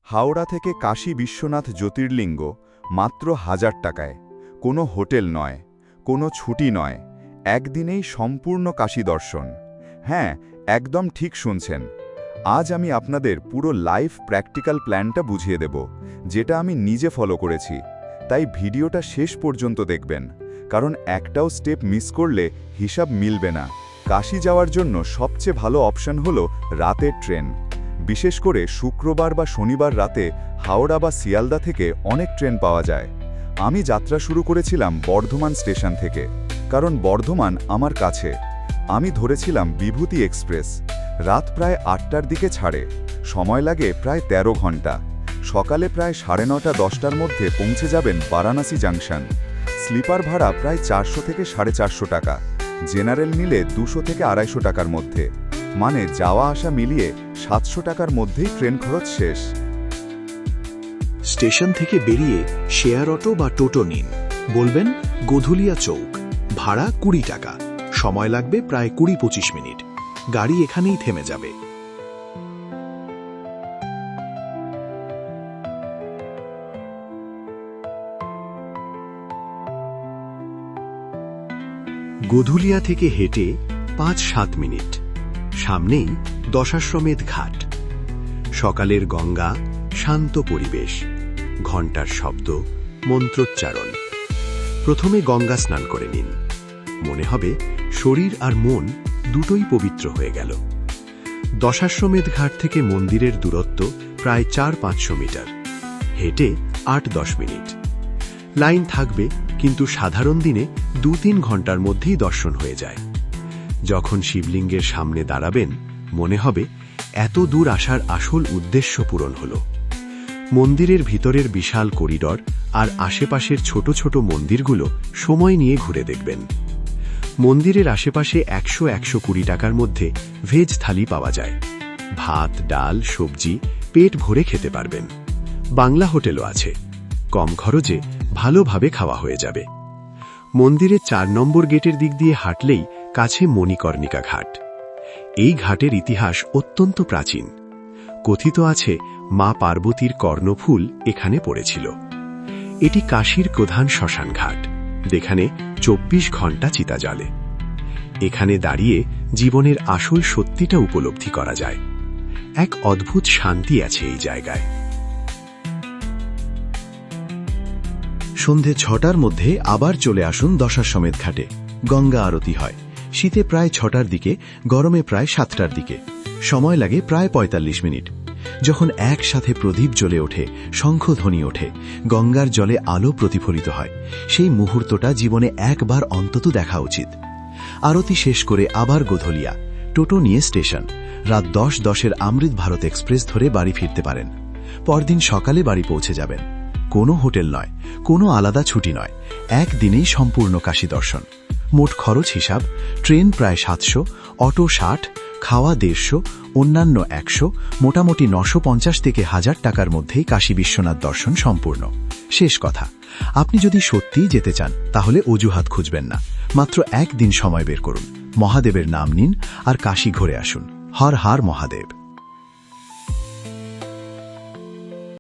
হাওড়া থেকে কাশী বিশ্বনাথ জ্যোতির্লিঙ্গ মাত্র 1000 টাকায়। কোনো হোটেল নয়, কোনো ছুটি নয়, একদিনেই সম্পূর্ণ কাশী দর্শন। হ্যাঁ, একদম ঠিক শুনছেন। আজ আমি আপনাদের পুরো লাইফ প্র্যাকটিক্যাল প্ল্যানটা বুঝিয়ে দেব, যেটা আমি নিজে ফলো করেছি। তাই ভিডিওটা শেষ পর্যন্ত দেখবেন, কারণ একটাও স্টেপ মিস করলে হিসাব মিলবে না। কাশী যাওয়ার জন্য সবচেয়ে ভালো অপশন হলো রাতের ট্রেন। বিশেষ করে শুক্রবার বা শনিবার রাতে হাওড়া বা শিয়ালদা থেকে অনেক ট্রেন পাওয়া যায়। আমি যাত্রা শুরু করেছিলাম বর্ধমান স্টেশন থেকে, কারণ বর্ধমান আমার কাছে। আমি ধরেছিলাম বিভূতি এক্সপ্রেস। রাত প্রায় 8টার দিকে ছাড়ে, সময় লাগে প্রায় 13 ঘন্টা। সকালে প্রায় 9:30-10টার মধ্যে পৌঁছে যাবেন বারাণসী জাংশন। স্লিপার ভাড়া প্রায় 400 থেকে 450 টাকা, জেনারেল নিলে 200 থেকে 250 টাকার মধ্যে। মানে যাওয়া আসা মিলিয়ে 700 টাকার মধ্যেই ট্রেন খরচ শেষ। স্টেশন থেকে বেরিয়ে শেয়ার অটো বা টোটো নিন। বলবেন গোধুলিয়া চৌক, ভাড়া 20 টাকা, সময় লাগবে প্রায় 20-25 মিনিট। গাড়ি এখানেই থেমে যাবে। গোধুলিয়া থেকে হেঁটে 5-7 মিনিট। সামনেই দশাশ্বমেধ ঘাট। সকালের গঙ্গা, শান্ত পরিবেশ, ঘণ্টার শব্দ, মন্ত্রোচ্চারণ। প্রথমে গঙ্গা স্নান করে নিন। মনে হবে শরীর আর মন দুটোই পবিত্র হয়ে গেল। দশাশ্বমেধ ঘাট থেকে মন্দিরের দূরত্ব প্রায় 400-500 মিটার। হেঁটে 8-10 মিনিট। লাইন থাকবে, কিন্তু সাধারণ দিনে 2-3 ঘন্টার মধ্যেই দর্শন হয়ে যায়। যখন শিবলিঙ্গের সামনে দাঁড়াবেন, মনে হবে এত দূর আসার আসল উদ্দেশ্য পূরণ হল। মন্দিরের ভিতরের বিশাল করিডর আর আশেপাশের ছোট ছোট মন্দিরগুলো সময় নিয়ে ঘুরে দেখবেন। মন্দিরের আশেপাশে 100-120 টাকার মধ্যে ভেজ থালি পাওয়া যায়। ভাত, ডাল, সবজি পেট ভরে খেতে পারবেন। বাংলা হোটেলও আছে। কম খরচে ভালোভাবে খাওয়া হয়ে যাবে। মন্দিরের 4 নম্বর গেটের দিক দিয়ে হাঁটলেই কাছে মণিকর্ণিকা ঘাট। এই ঘাটের ইতিহাস অত্যন্ত প্রাচীন। কথিত আছে মা পার্বতীর কর্ণফুল এখানে পড়েছিল। এটি কাশীর প্রধান শ্মশান ঘাট, যেখানে 24 ঘন্টা চিতা জ্বলে। এখানে দাঁড়িয়ে জীবনের আসল সত্যিটা উপলব্ধি করা যায়। এক অদ্ভুত শান্তি আছে এই জায়গায়। সন্ধে 6টার মধ্যে আবার চলে আসুন দশাশ্বমেধ ঘাটে। গঙ্গা আরতি হয়। শীতে প্রায় 6টার দিকে, গরমে প্রায় 7টার দিকে। সময় লাগে প্রায় 45 মিনিট। যখন একসাথে প্রদীপ জ্বলে ওঠে, শঙ্খধ্বনি ওঠে, গঙ্গার জলে আলো প্রতিফলিত হয়, সেই মুহূর্তটা জীবনে একবার অন্তত দেখা উচিত। আরতি শেষ করে আবার গোধুলিয়া, টোটো নিয়ে স্টেশন। রাত 10:10-এর অমৃত ভারত এক্সপ্রেস ধরে বাড়ি ফিরতে পারেন। পরদিন সকালে বাড়ি পৌঁছে যাবেন। কোনো হোটেল নয়, কোনো আলাদা ছুটি নয়, একদিনেই সম্পূর্ণ কাশী দর্শন। মোট খরচ হিসাব: ট্রেন প্রায় 700, অটো 60, খাওয়া 150, অন্যান্য 100, মোটামুটি 950 থেকে 1000 টাকার মধ্যেই কাশী বিশ্বনাথ দর্শন সম্পূর্ণ। শেষ কথা, আপনি যদি সত্যিই যেতে চান, তাহলে অজুহাত খুঁজবেন না। মাত্র একদিন সময় বের করুন, মহাদেবের নাম নিন আর কাশী ঘুরে আসুন। হর হর মহাদেব।